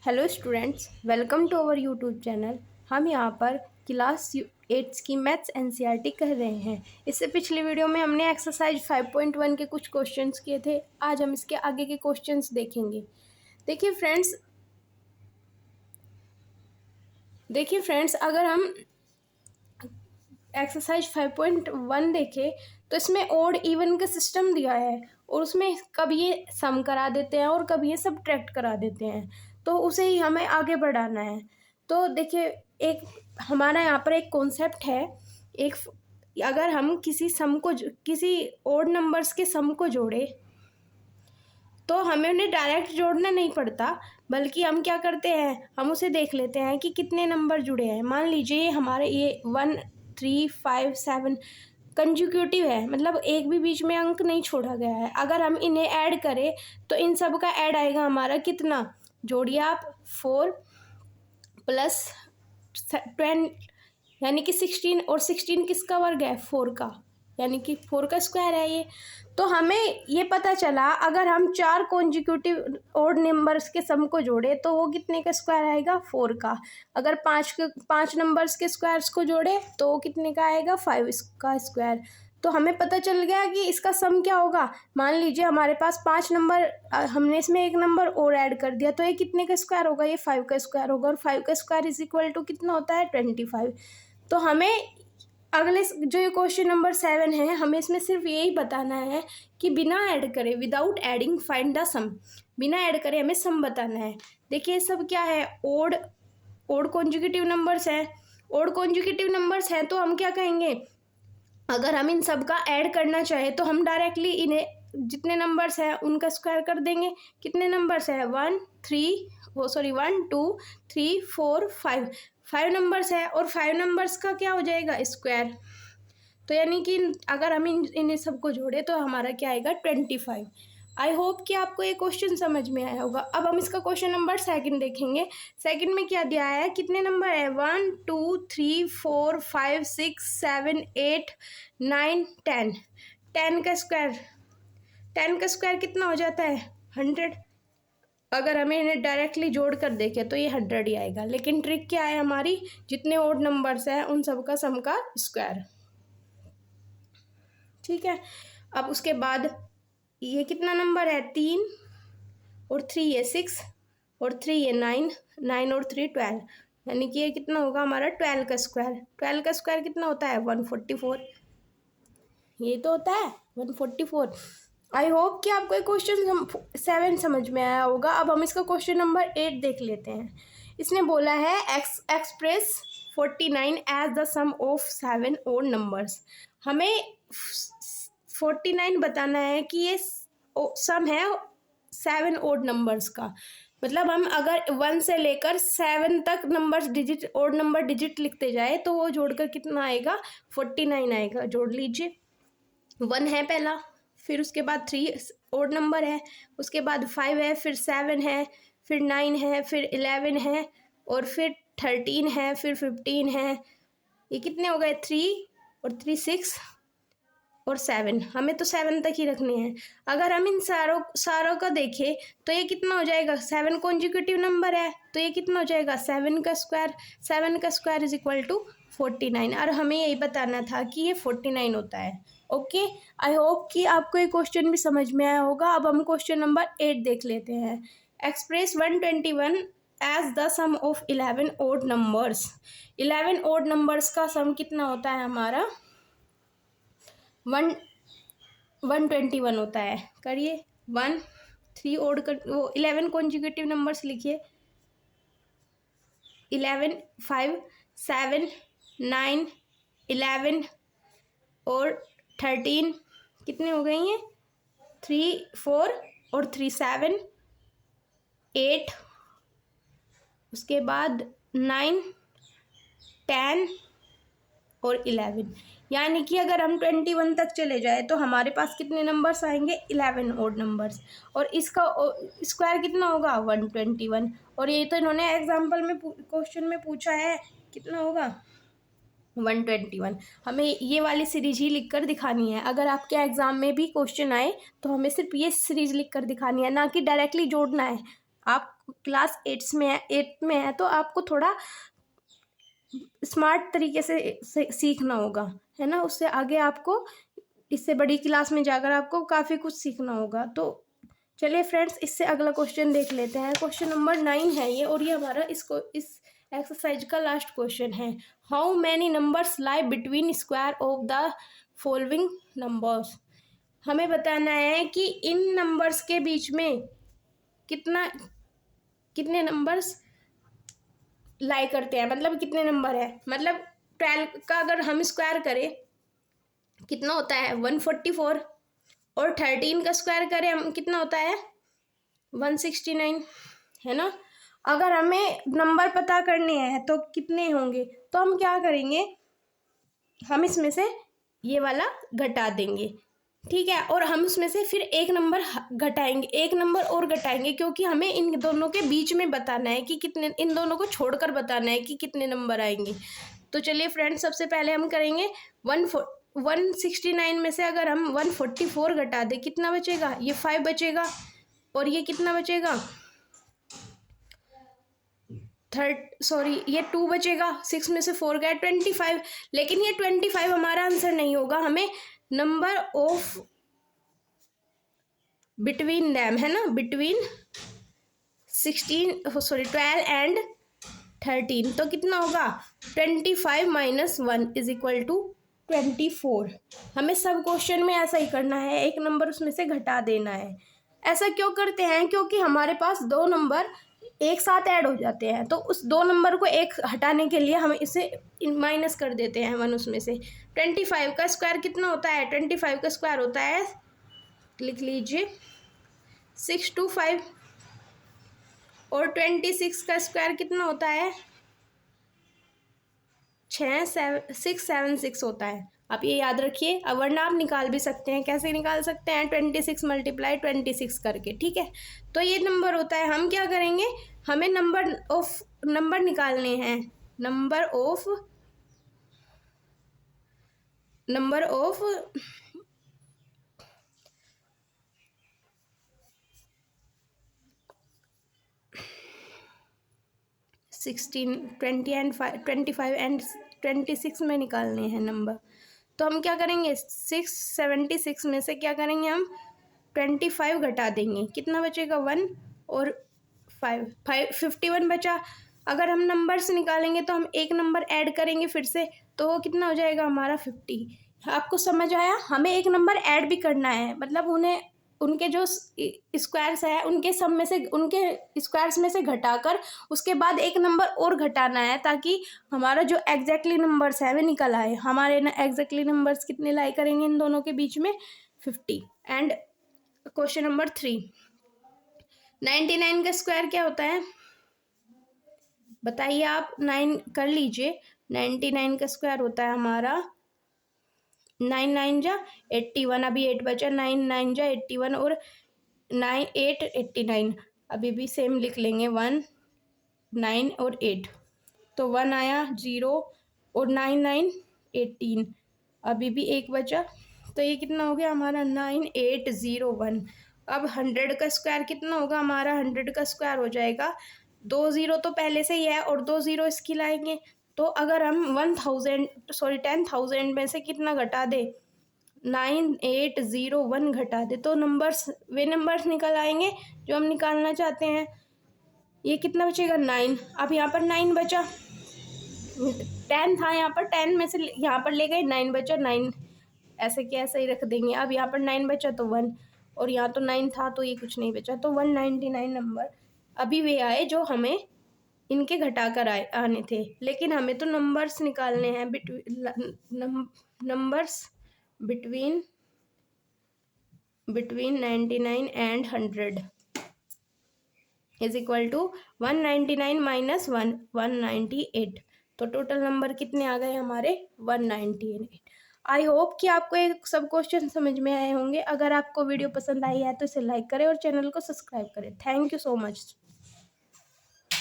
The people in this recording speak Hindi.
Hello students, welcome to our YouTube channel. हम यहाँ पर क्लास 8 की मैथ्स एनसीईआरटी कर रहे हैं। इससे पिछली वीडियो में हमने एक्सरसाइज 5.1 के कुछ क्वेश्चंस किए थे। आज हम इसके आगे के क्वेश्चंस देखेंगे। देखिए फ्रेंड्स, अगर हम एक्सरसाइज 5.1 देखें तो इसमें ओड इवन का सिस्टम दिया है और उसमें कभी ये सम करा देते हैं और कभी ये सब्ट्रैक्ट करा देते हैं, तो उसे ही हमें आगे बढ़ाना है। तो देखिए, एक हमारा यहाँ पर एक कॉन्सेप्ट है। अगर हम किसी ओड नंबर्स के सम को जोड़े तो हमें उन्हें डायरेक्ट जोड़ना नहीं पड़ता, बल्कि हम क्या करते हैं, हम उसे देख लेते हैं कि कितने नंबर जुड़े हैं। मान लीजिए हमारे ये 1 3 5 7 कंजिक्यूटिव है, मतलब एक भी बीच में अंक नहीं छोड़ा गया है। अगर हम इन्हें ऐड करें तो इन सब का ऐड आएगा हमारा कितना, जोड़िए आप 4 प्लस 10 यानी कि 16, और 16 किसका वर्ग है, 4 का, यानी कि 4 का स्क्वायर है ये। तो हमें ये पता चला, अगर हम 4 कॉन्जिक्यूटिव ओड नंबर्स के सम को जोड़े तो वो कितने का स्क्वायर आएगा, 4 का। अगर 5 नंबर्स के स्क्वायर्स को जोड़े तो वो कितने का आएगा, 5 का स्क्वायर। तो हमें पता चल गया कि इसका सम क्या होगा। मान लीजिए हमारे पास 5 नंबर, हमने इसमें एक नंबर और ऐड कर दिया तो ये कितने का स्क्वायर होगा, ये 5 का स्क्वायर होगा। और 5 का स्क्वायर इज इक्वल टू कितना होता है, 25। तो हमें अगले जो ये क्वेश्चन नंबर 7 है, हमें इसमें सिर्फ यही बताना है कि बिना ऐड करे, विदाउट एडिंग फाइंड द सम। बिना ऐड करे हमें सम बताना है। देखिए सब क्या है, ओड कॉन्जिक्यूटिव नंबर्स हैं। ओड कॉन्जिक्यूटिव नंबर्स हैं तो हम क्या कहेंगे, अगर हम इन सब का ऐड करना चाहे तो हम डायरेक्टली इन्हें जितने नंबर्स हैं उनका स्क्वायर कर देंगे। कितने नंबर्स हैं, 1 2 3 4 5 नंबर्स है, और 5 नंबर्स का क्या हो जाएगा, स्क्वायर। तो यानी कि अगर हम इन्हें सबको जोड़े तो हमारा क्या आएगा, 25। आई होप कि आपको ये क्वेश्चन समझ में आया होगा। अब हम इसका क्वेश्चन नंबर 2 देखेंगे। सेकंड में क्या दिया है, कितने नंबर है, 1 2 3 4 5 6 7 8 9 10। 10 का स्क्वायर कितना हो जाता है, 100। अगर हमें इन्हें डायरेक्टली जोड़ कर देखें तो ये 100 ही आएगा। लेकिन ट्रिक क्या है हमारी, जितने ओड नंबर्स हैं उन सब का सम का स्क्वायर। ठीक है। अब उसके बाद ये कितना नंबर है, 3 और 3 ये 6 और 3 ये 9 और 3 12, यानी कि ये कितना होगा हमारा 12 का स्क्वायर। 12 का स्क्वायर कितना होता है, 144। ये तो होता है 144। आई होप कि आपको ये क्वेश्चन 7 समझ में आया होगा। अब हम इसका क्वेश्चन नंबर 8 देख लेते हैं। इसने बोला है express 49 as the sum of 7 odd numbers. हमें 49 बताना है कि ये सम है 7 ओड नंबर्स का। मतलब हम अगर 1 से लेकर 7 तक numbers digit, odd number digit लिखते जाए तो वो जोड़कर कितना आएगा, 49 आएगा। जोड़ लीजिए, 1 है पहला, फिर उसके बाद 3 ओड नंबर है, उसके बाद 5 है, फिर 7 है, फिर 9 है, फिर 11 है, और फिर 13 है, फिर 15 है। ये कितने हो गए, 3 और 3 6 और 7। हमें तो 7 तक ही रखने हैं। अगर हम इन सारों का देखें तो ये कितना हो जाएगा, 7 कॉन्जिक्यूटिव नंबर है तो ये कितना हो जाएगा, 7 का स्क्वायर। 7 का स्क्वायर इज इक्वल टू 49, और हमें यही बताना था कि ये 49 होता है। ओके, आई होप कि आपको ये क्वेश्चन भी समझ में आया होगा। अब हम क्वेश्चन नंबर 8 देख लेते हैं। Express 121 as the sum of 11 odd numbers. 11 odd numbers का सम कितना होता है हमारा, 121 होता है। करिए, 1 3 ओड कर, वो 11 कॉन्जिक्यूटिव नंबर्स लिखिए, 11 5 7 9 11 और 13 कितने हो गई हैं, 3 4 और 3 7 8, उसके बाद 9 10 और 11। यानी कि अगर हम 21 तक चले जाए तो हमारे पास कितने नंबर्स आएंगे, 11 ओड नंबर्स। और इसका स्क्वायर कितना होगा, 121। और ये तो इन्होंने एग्जाम्पल में क्वेश्चन में पूछा है, कितना होगा, 121। हमें ये वाली सीरीज ही लिख कर दिखानी है। अगर आपके एग्जाम में भी क्वेश्चन आए तो हमें सिर्फ ये सीरीज लिख कर दिखानी है, ना कि डायरेक्टली जोड़ना है। आप क्लास 8 में है तो आपको थोड़ा स्मार्ट तरीके से सीखना होगा, है ना। उससे आगे आपको इससे बड़ी क्लास में जाकर आपको काफ़ी कुछ सीखना होगा। तो चलिए फ्रेंड्स, इससे अगला क्वेश्चन देख लेते हैं। क्वेश्चन नंबर 9 है ये, और ये हमारा इस एक्सरसाइज का लास्ट क्वेश्चन है। How many numbers lie between square of the following numbers. हमें बताना है कि इन नंबर्स के बीच में कितने नंबर्स लाई करते हैं, मतलब कितने नंबर है। मतलब 12 का अगर हम स्क्वायर करें कितना होता है 144, और 13 का स्क्वायर करें हम कितना होता है 169, है ना। अगर हमें नंबर पता करने हैं तो कितने होंगे, तो हम क्या करेंगे, हम इसमें से ये वाला घटा देंगे, ठीक है। और हम उसमें से फिर एक नंबर घटाएंगे, एक नंबर और घटाएंगे, क्योंकि हमें इन दोनों के बीच में बताना है कि कितने, इन दोनों को छोड़कर बताना है कि कितने नंबर आएंगे। तो चलिए फ्रेंड्स, सबसे पहले हम करेंगे 169 में से अगर हम 144 घटा दें कितना बचेगा, ये 5 बचेगा, और ये कितना बचेगा ये 2 बचेगा। 6 में से 4 गया 25, लेकिन ये 25 हमारा आंसर नहीं होगा, हमें नंबर ऑफ बिटवीन दैम, है ना, बिटवीन 12 एंड 13। तो कितना होगा 25 - 1 = 24। हमें सब क्वेश्चन में ऐसा ही करना है, एक नंबर उसमें से घटा देना है। ऐसा क्यों करते हैं, क्योंकि हमारे पास दो नंबर एक साथ ऐड हो जाते हैं, तो उस दो नंबर को एक हटाने के लिए हम इसे माइनस कर देते हैं 1 उसमें से। 25 का स्क्वायर कितना होता है, 25 का स्क्वायर होता है, लिख लीजिए 625, और 26 का स्क्वायर कितना होता है 676 होता है। आप ये याद रखिए, अब वरना आप निकाल भी सकते हैं। कैसे निकाल सकते हैं, 26 × 26 करके, ठीक है। तो ये नंबर होता है। हम क्या करेंगे, हमें नंबर निकालने हैं, नंबर ऑफ 16, 20 एंड 25 एंड 26 में निकालने हैं नंबर। तो हम क्या करेंगे, 676 में से क्या करेंगे, हम 25 घटा देंगे, कितना बचेगा 1 और 51 बचा। अगर हम नंबर से निकालेंगे तो हम एक नंबर ऐड करेंगे फिर से, तो वो कितना हो जाएगा हमारा 50। आपको समझ आया, हमें एक नंबर ऐड भी करना है, मतलब उनके जो स्क्वायर्स है उनके सब में से, उनके स्क्वायर्स में से घटाकर उसके बाद एक नंबर और घटाना है, ताकि हमारा जो एग्जैक्टली नंबर्स है वे निकल आए। हमारे एग्जैक्टली नंबर्स कितने लाई करेंगे इन दोनों के बीच में 50। एंड क्वेश्चन नंबर 3, 99 का स्क्वायर क्या होता है, बताइए आप, 9 कर लीजिए। 99 का स्क्वायर होता है हमारा 9 9 जा 81, अभी 8 बचा, 9 9 जा 81, और 9 8 89, अभी भी सेम लिख लेंगे, 1 9 और 8, तो 1 आया 0, और 9 9 18, अभी भी 1 बचा, तो ये कितना हो गया हमारा 9801। अब 100 का स्क्वायर कितना होगा हमारा, 100 का स्क्वायर हो जाएगा, 2 0 तो पहले से ही है और 2 0 इसकी लाएंगे। तो अगर हम 10,000 में से कितना घटा दे, 9801 घटा दे, तो वे नंबर्स निकल आएंगे जो हम निकालना चाहते हैं। ये कितना बचेगा 9, अब यहाँ पर 9 बचा, 10 था यहाँ पर, 10 में से यहाँ पर ले गए, 9 बचा, 9 ऐसे के ऐसे ही रख देंगे। अब यहाँ पर 9 बचा तो 1, और यहाँ तो 9 था तो ये कुछ नहीं बचा, तो 199 नंबर अभी वे आए जो हमें इनके घटाकर आने थे। लेकिन हमें तो नंबर्स निकालने हैं, नंबर्स बिटवीन 99 एंड 100 = 199 - 1 198। तो टोटल नंबर कितने आ गए हमारे 198। आई होप कि आपको ये सब क्वेश्चन समझ में आए होंगे। अगर आपको वीडियो पसंद आई है तो इसे लाइक करें और चैनल को सब्सक्राइब करें। Thank you so much.